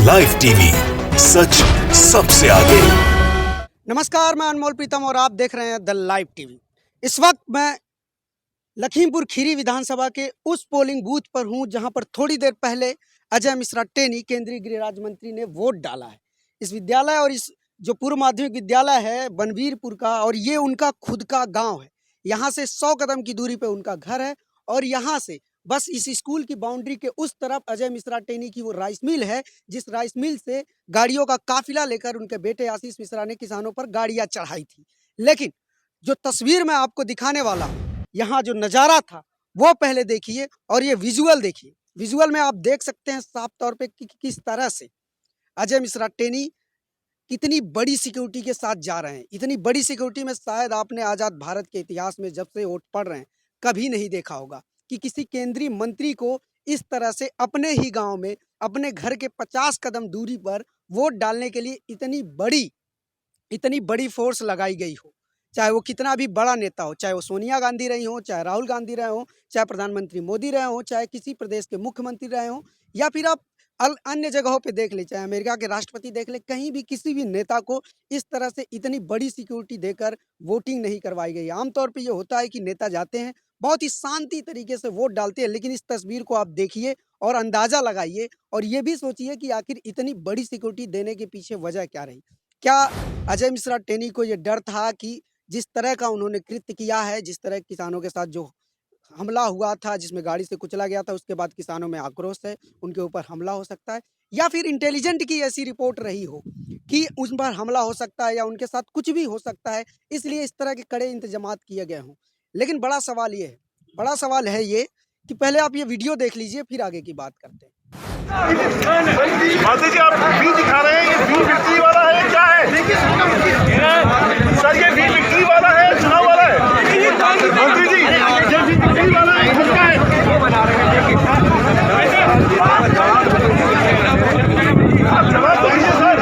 Live TV, सच सबसे आगे। नमस्कार, मैं अनमोल प्रीतम और आप देख रहे हैं द लाइव टीवी। इस वक्त मैं लखीमपुर खीरी विधानसभा के उस पोलिंग बूथ पर हूं जहां पर थोड़ी देर पहले अजय मिश्रा टेनी केंद्रीय गृह राज्य मंत्री ने वोट डाला है। इस विद्यालय और इस जो पूर्व माध्यमिक विद्यालय है बनवीरपुर का, और ये उनका खुद का गांव है। यहाँ से 100 कदम की दूरी पे उनका घर है और यहाँ से बस इस स्कूल की बाउंड्री के उस तरफ अजय मिश्रा टेनी की वो राइस मिल है, जिस राइस मिल से गाड़ियों का काफिला लेकर उनके बेटे आशीष मिश्रा ने किसानों पर गाड़ियां चढ़ाई थी। लेकिन जो तस्वीर मैं आपको दिखाने वाला हूं, यहाँ जो नज़ारा था वो पहले देखिए और ये विजुअल देखिए। विजुअल में आप देख सकते हैं साफ तौर पे कि किस तरह से अजय मिश्रा टेनी कितनी बड़ी सिक्योरिटी के साथ जा रहे हैं। इतनी बड़ी सिक्योरिटी में शायद आपने आज़ाद भारत के इतिहास में जब से वोट पढ़ रहे हैं कभी नहीं देखा होगा कि किसी केंद्रीय मंत्री को इस तरह से अपने ही गांव में, अपने घर के 50 कदम दूरी पर वोट डालने के लिए इतनी बड़ी फोर्स लगाई गई हो। चाहे वो कितना भी बड़ा नेता हो, चाहे वो सोनिया गांधी रही हो, चाहे राहुल गांधी रहे हो, चाहे प्रधानमंत्री मोदी रहे हो, चाहे किसी प्रदेश के मुख्यमंत्री रहे हो, या फिर आप अन्य जगहों पे देख ले, चाहे अमेरिका के राष्ट्रपति देख ले, कहीं भी किसी भी नेता को इस तरह से इतनी बड़ी सिक्योरिटी देकर वोटिंग नहीं करवाई गई। आमतौर पे ये होता है कि नेता जाते हैं, बहुत ही शांति तरीके से वोट डालते हैं, लेकिन इस तस्वीर को आप देखिए और अंदाजा लगाइए और ये भी सोचिए कि आखिर इतनी बड़ी सिक्योरिटी देने के पीछे वजह क्या रही। क्या अजय मिश्रा टेनी को ये डर था कि जिस तरह का उन्होंने कृत्य किया है, जिस तरह किसानों के साथ जो हमला हुआ था, जिसमें गाड़ी से कुचला गया था, उसके बाद किसानों में आक्रोश है, उनके ऊपर हमला हो सकता है, या फिर इंटेलिजेंट की ऐसी रिपोर्ट रही हो कि उन पर हमला हो सकता है या उनके साथ कुछ भी हो सकता है, इसलिए इस तरह के कड़े इंतजामात किए गए हों। लेकिन बड़ा सवाल है ये कि पहले आप ये वीडियो देख लीजिए, फिर आगे की बात करते हैं। माता जी, आप भी दिखा रहे हैं, ये भी बिक्री वाला है, क्या है सर? ये भी बिक्री वाला है, चुनाव वाला है मंत्री जी, ये भी बिक्री वाला है, क्या है? आप जवाब दीजिए सर।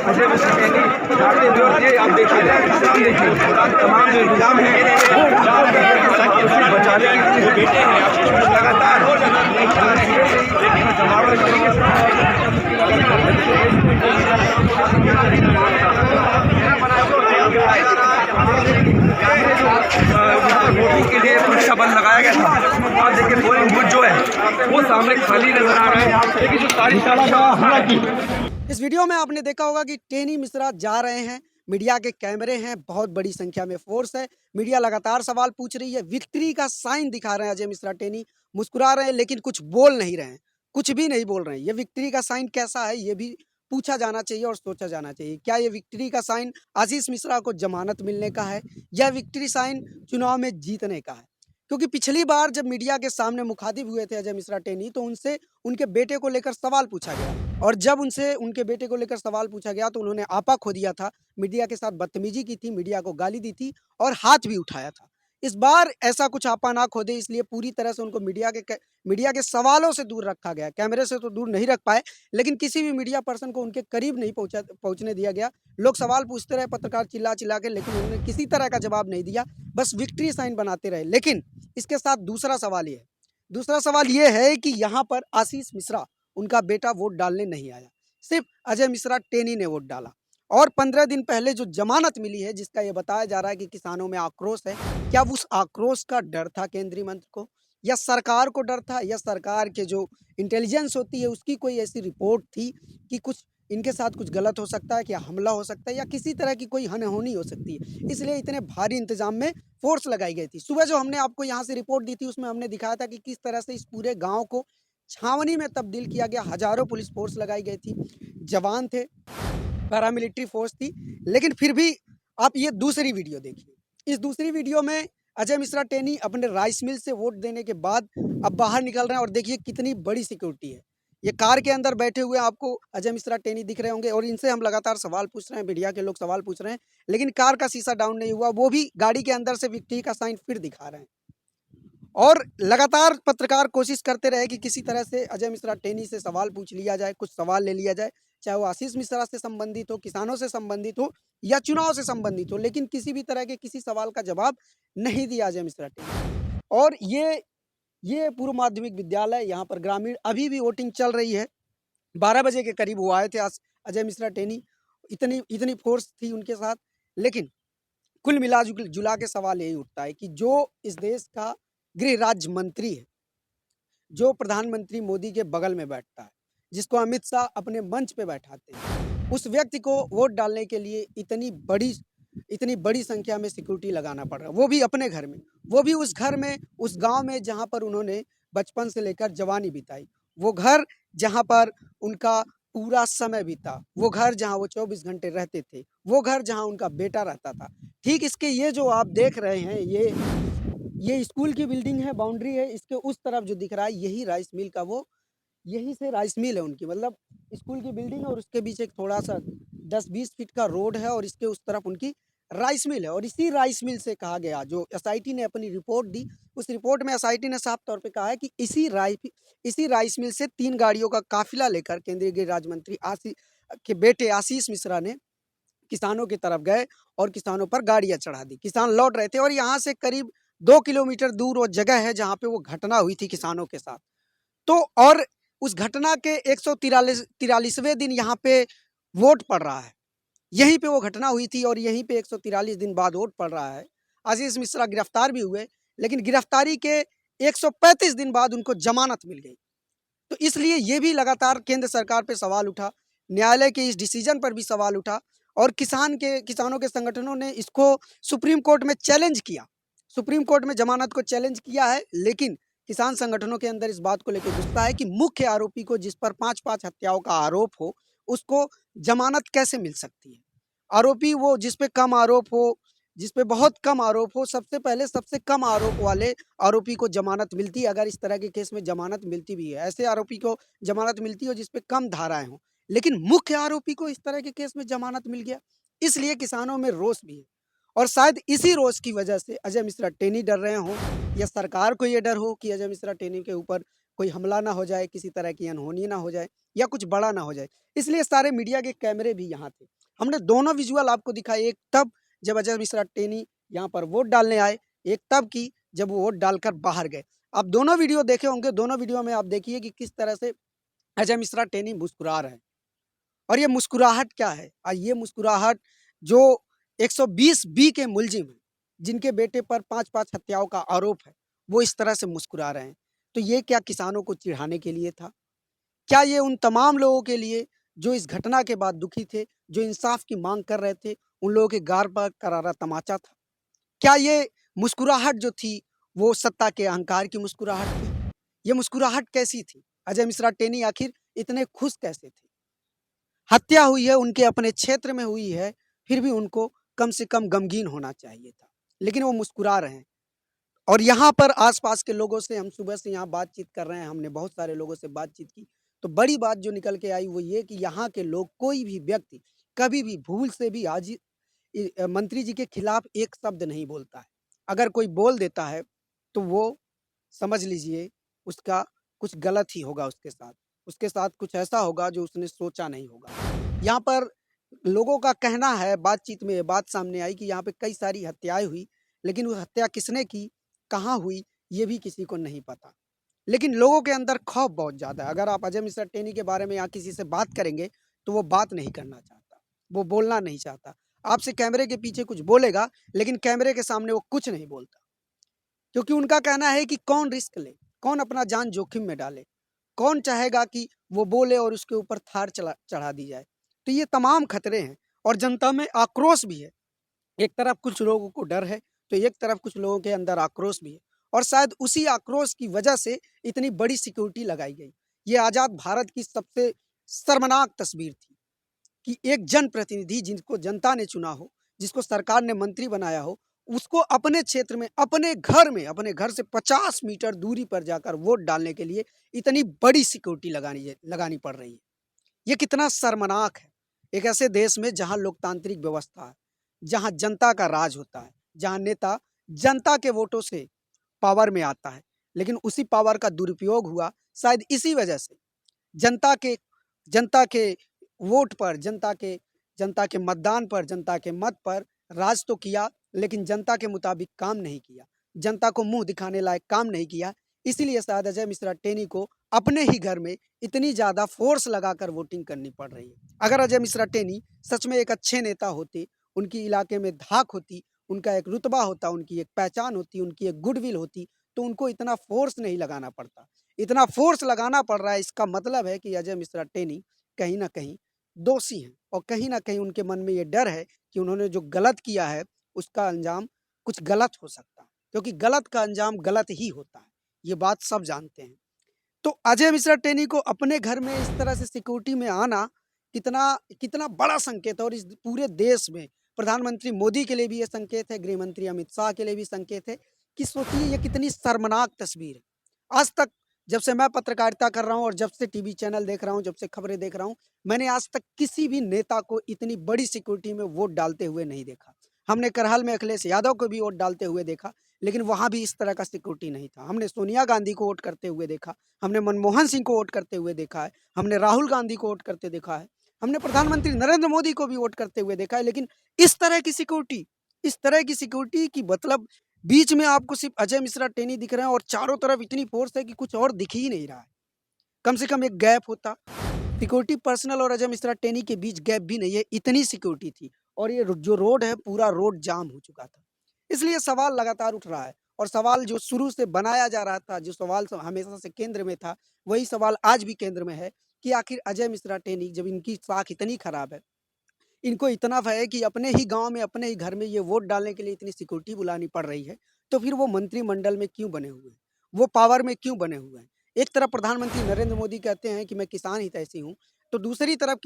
अजय मिश्रा टेनी आप देखिए तमाम जो इंतजाम है बचाने के बेटे हैं लगातार वोटिंग के लिए सुरक्षा बल लगाया गया था। और देखिए पोलिंग बूथ जो है वो सामने खाली नजर आ रहा है, लेकिन जो तारीख हमला की। इस वीडियो में आपने देखा होगा कि टेनी मिश्रा जा रहे हैं, मीडिया के कैमरे हैं, बहुत बड़ी संख्या में फोर्स है, मीडिया लगातार सवाल पूछ रही है, विक्ट्री का साइन दिखा रहे हैं अजय मिश्रा टेनी, मुस्कुरा रहे हैं लेकिन कुछ बोल नहीं रहे हैं, कुछ भी नहीं बोल रहे हैं। ये विक्ट्री का साइन कैसा है ये भी पूछा जाना चाहिए और सोचा जाना चाहिए। क्या ये विक्ट्री का साइन आशीष मिश्रा को जमानत मिलने का है या विक्ट्री साइन चुनाव में जीतने का है? क्योंकि पिछली बार जब मीडिया के सामने मुखातिब हुए थे अजय मिश्रा टेनी, तो उनसे उनके बेटे को लेकर सवाल पूछा गया, और जब उनसे उनके बेटे को लेकर सवाल पूछा गया तो उन्होंने आपा खो दिया था, मीडिया के साथ बदतमीजी की थी, मीडिया को गाली दी थी और हाथ भी उठाया था। इस बार ऐसा कुछ आपा ना खो दे, इसलिए पूरी तरह से उनको मीडिया के सवालों से दूर रखा गया। कैमरे से तो दूर नहीं रख पाए, लेकिन किसी भी मीडिया पर्सन को उनके करीब नहीं पहुंचने दिया गया। लोग सवाल पूछते रहे, पत्रकार चिल्ला चिल्ला के, लेकिन उन्होंने किसी तरह का जवाब नहीं दिया, बस विक्ट्री साइन बनाते रहे। लेकिन इसके साथ दूसरा सवाल ये है कि यहाँ पर आशीष मिश्रा, उनका बेटा, वोट डालने नहीं आया, सिर्फ अजय मिश्रा टेनी ने वोट डाला। और 15 दिन पहले जो जमानत मिली है, जिसका ये बताया जा रहा है कि किसानों में आक्रोश है, क्या उस आक्रोश का डर था केंद्रीय मंत्री को, या सरकार को डर था, या सरकार के जो इंटेलिजेंस होती है उसकी कोई ऐसी रिपोर्ट थी कि कुछ इनके साथ कुछ गलत हो सकता है, क्या हमला हो सकता है, या किसी तरह की कोई अनहोनी हो सकती है, इसलिए इतने भारी इंतजाम में फोर्स लगाई गई थी। सुबह जो हमने आपको यहाँ से रिपोर्ट दी थी उसमें हमने दिखाया था कि किस तरह से इस पूरे गांव को छावनी में तब्दील किया गया, हजारों पुलिस फोर्स लगाई गई थी, जवान थे, पैरामिलिट्री फोर्स थी। लेकिन फिर भी आप ये दूसरी वीडियो देखिए। इस दूसरी वीडियो में अजय मिश्रा टेनी अपने राइस मिल से वोट देने के बाद अब बाहर निकल रहे हैं और देखिए कितनी बड़ी सिक्योरिटी है। ये कार के अंदर बैठे हुए आपको अजय मिश्रा टेनी दिख रहे होंगे और इनसे हम लगातार सवाल पूछ रहे हैं, मीडिया के लोग सवाल पूछ रहे हैं, लेकिन कार का शीशा डाउन नहीं हुआ, वो भी गाड़ी के अंदर से विक्ट्री का साइन फिर दिखा रहे हैं। और लगातार पत्रकार कोशिश करते रहे कि किसी तरह से अजय मिश्रा टेनी से सवाल पूछ लिया जाए, कुछ सवाल ले लिया जाए, चाहे वो आशीष मिश्रा से संबंधित हो, किसानों से संबंधित हो या चुनाव से संबंधित हो, लेकिन किसी भी तरह के किसी सवाल का जवाब नहीं दिया अजय मिश्रा टेनी। और ये पूर्व माध्यमिक विद्यालय, यहाँ पर ग्रामीण अभी भी वोटिंग चल रही है। 12 बजे के करीब वो आए थे अजय मिश्रा टेनी, इतनी इतनी फोर्स थी उनके साथ। लेकिन कुल मिला जुला के सवाल यही उठता है कि जो इस देश का गृह राज्य मंत्री है, जो प्रधानमंत्री मोदी के बगल में बैठता है, जिसको अमित शाह अपने मंच पे बैठाते हैं, उस व्यक्ति को वोट डालने के लिए इतनी बड़ी संख्या में सिक्योरिटी लगाना पड़ रहा है, वो भी अपने घर में, वो भी उस घर में, उस गांव में जहां पर उन्होंने बचपन से लेकर जवानी बिताई, वो घर जहां पर उनका पूरा समय बीता, वो घर जहां वो 24 घंटे रहते थे, वो घर जहां उनका बेटा रहता था। ठीक इसके ये जो आप देख रहे हैं, ये स्कूल की बिल्डिंग है, बाउंड्री है, इसके उस तरफ जो दिख रहा है यही राइस मिल का वो यही से राइस मिल है उनकी, मतलब स्कूल की बिल्डिंग है और उसके बीच एक थोड़ा सा 10-20 फीट का रोड है और इसके उस तरफ उनकी राइस मिल है। और इसी राइस मिल से कहा गया, जो एसआईटी ने अपनी रिपोर्ट दी, उस रिपोर्ट में एसआईटी ने साफ तौर पे कहा है कि इसी राइस मिल से 3 गाड़ियों का काफिला लेकर केंद्रीय गृह राज्य मंत्री के बेटे आशीष मिश्रा ने किसानों की तरफ गए और किसानों पर गाड़ियां चढ़ा दी। किसान लौट रहे थे और यहाँ से करीब 2 किलोमीटर दूर वो जगह है जहाँ पे वो घटना हुई थी किसानों के साथ। तो और उस घटना के 143वें दिन यहाँ पे वोट पड़ रहा है, यहीं पे वो घटना हुई थी और यहीं पे 143 दिन बाद वोट पड़ रहा है। आशीष मिश्रा गिरफ्तार भी हुए, लेकिन गिरफ्तारी के 135 दिन बाद उनको जमानत मिल गई। तो इसलिए ये भी लगातार केंद्र सरकार पे सवाल उठा, न्यायालय के इस डिसीजन पर भी सवाल उठा और किसानों के संगठनों ने इसको सुप्रीम कोर्ट में चैलेंज किया, सुप्रीम कोर्ट में जमानत को चैलेंज किया है। लेकिन किसान संगठनों के अंदर इस बात को लेकर गुस्सा है कि मुख्य आरोपी को, जिस पर 5-5 हत्याओं का आरोप हो, उसको जमानत कैसे मिल सकती है। आरोपी वो जिस पे कम आरोप हो, जिस पे बहुत कम आरोप हो, सबसे पहले सबसे कम आरोप वाले आरोपी को जमानत मिलती है। अगर इस तरह के केस में जमानत मिलती भी है, ऐसे आरोपी को जमानत मिलती है जिस पे कम धाराएं हो, लेकिन मुख्य आरोपी को इस तरह के केस में जमानत मिल गया। इसलिए किसानों में रोष भी है और शायद इसी रोष की वजह से अजय मिश्रा टेनी डर रहे हों या सरकार को ये डर हो कि अजय मिश्रा टेनी के ऊपर कोई हमला ना हो जाए, किसी तरह की अनहोनी ना हो जाए या कुछ बड़ा ना हो जाए। इसलिए सारे मीडिया के कैमरे भी यहाँ थे। हमने दोनों विजुअल आपको दिखाए, एक तब जब अजय मिश्रा टेनी यहाँ पर वोट डालने आए, एक तब की जब वो वोट डालकर बाहर गए। आप दोनों वीडियो देखे होंगे, दोनों वीडियो में आप देखिए कि किस तरह से अजय मिश्रा टेनी मुस्कुरा रहे हैं। और ये मुस्कुराहट क्या है? ये मुस्कुराहट जो 120 बी के मुलजिम हैं, जिनके बेटे पर 5-5 हत्याओं का आरोप है, वो इस तरह से मुस्कुरा रहे हैं। तो ये क्या किसानों को चिढ़ाने के लिए था? क्या ये उन तमाम लोगों के लिए जो इस घटना के बाद दुखी थे, जो इंसाफ की मांग कर रहे थे, उन लोगों के गाल पर करारा तमाचा था? क्या ये मुस्कुराहट जो थी वो सत्ता के अहंकार की मुस्कुराहट थी? ये मुस्कुराहट कैसी थी? अजय मिश्रा टेनी आखिर इतने खुश कैसे थे? हत्या हुई है, उनके अपने क्षेत्र में हुई है, फिर भी उनको कम से कम गमगीन होना चाहिए था, लेकिन वो मुस्कुरा रहे हैं। और यहाँ पर आसपास के लोगों से, हम सुबह से यहाँ बातचीत कर रहे हैं, हमने बहुत सारे लोगों से बातचीत की, तो बड़ी बात जो निकल के आई वो ये कि यहाँ के लोग, कोई भी व्यक्ति कभी भी भूल से भी मंत्री जी के खिलाफ एक शब्द नहीं बोलता है। अगर कोई बोल देता है तो वो समझ लीजिए उसका कुछ गलत ही होगा, उसके साथ कुछ ऐसा होगा जो उसने सोचा नहीं होगा। यहाँ पर लोगों का कहना है, बातचीत में ये बात सामने आई कि यहाँ पे कई सारी हत्याएं हुई, लेकिन वो हत्या किसने की, कहाँ हुई, ये भी किसी को नहीं पता। लेकिन लोगों के अंदर खौफ बहुत ज़्यादा है। अगर आप अजय मिश्रा टेनी के बारे में यहाँ किसी से बात करेंगे तो वो बात नहीं करना चाहता, वो बोलना नहीं चाहता। आपसे कैमरे के पीछे कुछ बोलेगा, लेकिन कैमरे के सामने वो कुछ नहीं बोलता, क्योंकि उनका कहना है कि कौन रिस्क ले, कौन अपना जान जोखिम में डाले, कौन चाहेगा कि वो बोले और उसके ऊपर थार चढ़ा दी जाए। तो ये तमाम खतरे हैं और जनता में आक्रोश भी है। एक तरफ कुछ लोगों को डर है तो एक तरफ कुछ लोगों के अंदर आक्रोश भी है, और शायद उसी आक्रोश की वजह से इतनी बड़ी सिक्योरिटी लगाई गई। ये आज़ाद भारत की सबसे शर्मनाक तस्वीर थी कि एक जनप्रतिनिधि, जिनको जनता ने चुना हो, जिसको सरकार ने मंत्री बनाया हो, उसको अपने क्षेत्र में, अपने घर से 50 मीटर दूरी पर जाकर वोट डालने के लिए इतनी बड़ी सिक्योरिटी लगानी पड़ रही है। ये कितना शर्मनाक है एक ऐसे देश में जहां लोकतांत्रिक व्यवस्था है, जहां जनता का राज होता है, जहां नेता जनता के वोटों से पावर में आता है, लेकिन उसी पावर का दुरुपयोग हुआ शायद इसी वजह से। जनता के वोट पर, जनता के मतदान पर, जनता के मत पर राज तो किया, लेकिन जनता के मुताबिक काम नहीं किया, जनता को मुंह दिखाने लायक काम नहीं किया। इसीलिए शायद अजय मिश्रा टेनी को अपने ही घर में इतनी ज़्यादा फोर्स लगाकर वोटिंग करनी पड़ रही है। अगर अजय मिश्रा टेनी सच में एक अच्छे नेता होते, उनकी इलाके में धाक होती, उनका एक रुतबा होता, उनकी एक पहचान होती, उनकी एक गुडविल होती, तो उनको इतना फोर्स नहीं लगाना पड़ता। इतना फोर्स लगाना पड़ रहा है, इसका मतलब है कि अजय मिश्रा टेनी कहीं ना कहीं दोषी हैं और कहीं ना कहीं उनके मन में ये डर है कि उन्होंने जो गलत किया है उसका अंजाम कुछ गलत हो सकता है, क्योंकि गलत का अंजाम गलत ही होता है, ये बात सब जानते हैं। तो अजय मिश्रा टेनी को अपने घर में इस तरह से सिक्योरिटी में आना कितना कितना बड़ा संकेत है, और इस पूरे देश में प्रधानमंत्री मोदी के लिए भी ये संकेत है, गृह मंत्री अमित शाह के लिए भी संकेत है कि सोचिए ये कितनी शर्मनाक तस्वीर है। आज तक जब से मैं पत्रकारिता कर रहा हूँ और जब से टीवी चैनल देख रहा हूँ, जब से खबरें देख रहा हूँ, मैंने आज तक किसी भी नेता को इतनी बड़ी सिक्योरिटी में वोट डालते हुए नहीं देखा। हमने करहल में अखिलेश यादव को भी वोट डालते हुए देखा, लेकिन वहाँ भी इस तरह का सिक्योरिटी नहीं था। हमने सोनिया गांधी को वोट करते हुए देखा, हमने मनमोहन सिंह को वोट करते हुए देखा है, हमने राहुल गांधी को वोट करते देखा है, हमने प्रधानमंत्री नरेंद्र मोदी को भी वोट करते हुए देखा है, लेकिन इस तरह की सिक्योरिटी की मतलब बीच में आपको सिर्फ अजय मिश्रा टेनी दिख रहे हैं और चारों तरफ इतनी फोर्स है कि कुछ और दिख ही नहीं रहा है। कम से कम एक गैप होता, सिक्योरिटी पर्सनल और अजय मिश्रा टेनी के बीच गैप भी नहीं है, इतनी सिक्योरिटी थी। और ये जो रोड है पूरा रोड जाम हो चुका था। इसलिए सवाल लगातार उठ रहा है, और सवाल जो शुरू से बनाया जा रहा था, जो सवाल हमेशा से केंद्र में था, वही सवाल आज भी केंद्र में है कि आखिर अजय मिश्रा टेनी, जब इनकी साख इतनी खराब है, इनको इतना भय है कि अपने ही गांव में, अपने ही घर में ये वोट डालने के लिए इतनी सिक्योरिटी बुलानी पड़ रही है, तो फिर वो मंत्रिमंडल में क्यों बने हुए हैं, वो पावर में क्यों बने हुए हैं। एक तरफ प्रधानमंत्री नरेंद्र मोदी कहते हैं कि मैं किसान हितैषी हूँ, तो दूसरी तरफ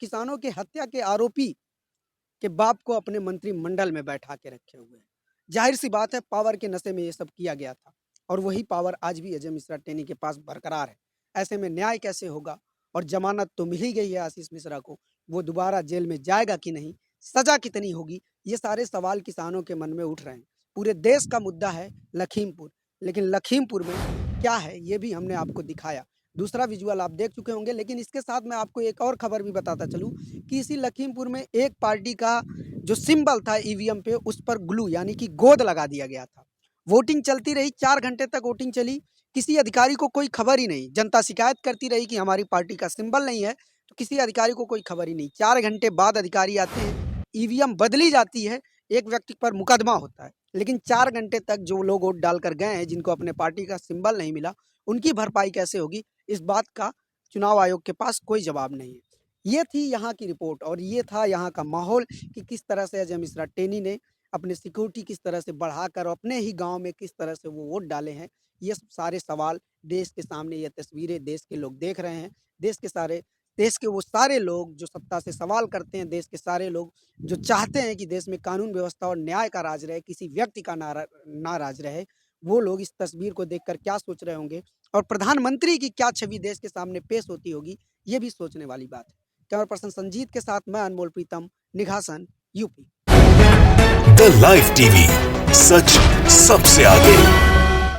किसानों के हत्या के आरोपी के बाप को अपने मंत्रिमंडल में बैठा के रखे हुए हैं। जाहिर सी बात है, पावर के नशे में ये सब किया गया था, और वही पावर आज भी अजय मिश्रा टेनी के पास बरकरार है। ऐसे में न्याय कैसे होगा, और जमानत तो मिल ही गई है आशीष मिश्रा को, वो दोबारा जेल में जाएगा कि नहीं, सजा कितनी होगी, ये सारे सवाल किसानों के मन में उठ रहे हैं। पूरे देश का मुद्दा है लखीमपुर, लेकिन लखीमपुर में क्या है ये भी हमने आपको दिखाया। दूसरा विजुअल आप देख चुके होंगे, लेकिन इसके साथ मैं आपको एक और खबर भी बताता चलूं कि इसी लखीमपुर में एक पार्टी का जो सिंबल था ईवीएम पे, उस पर ग्लू यानी कि गोंद लगा दिया गया था। वोटिंग चलती रही, 4 घंटे तक वोटिंग चली, किसी अधिकारी को कोई खबर ही नहीं। जनता शिकायत करती रही कि हमारी पार्टी का सिंबल नहीं है, तो किसी अधिकारी को कोई खबर ही नहीं। 4 घंटे बाद अधिकारी आते हैं, ईवीएम बदली जाती है, एक व्यक्ति पर मुकदमा होता है, लेकिन 4 घंटे तक जो लोग वोट डालकर गए हैं, जिनको अपने पार्टी का सिंबल नहीं मिला, उनकी भरपाई कैसे होगी, इस बात का चुनाव आयोग के पास कोई जवाब नहीं है। ये थी यहाँ की रिपोर्ट, और ये था यहाँ का माहौल कि किस तरह से अजय मिश्रा टेनी ने अपने सिक्योरिटी किस तरह से बढ़ाकर अपने ही गांव में किस तरह से वो वोट डाले हैं। ये सारे सवाल देश के सामने, ये तस्वीरें देश के लोग देख रहे हैं। देश के वो सारे लोग जो सत्ता से सवाल करते हैं, देश के सारे लोग जो चाहते हैं कि देश में कानून व्यवस्था और न्याय का राज रहे, किसी व्यक्ति का ना राज रहे, वो लोग इस तस्वीर को देखकर क्या सोच रहे होंगे, और प्रधानमंत्री की क्या छवि देश के सामने पेश होती होगी, ये भी सोचने वाली बात है। कैमरा पर्सन संजीत के साथ मैं Anmol Pritam, Nighasan, UP. The live TV, सच सबसे आगे।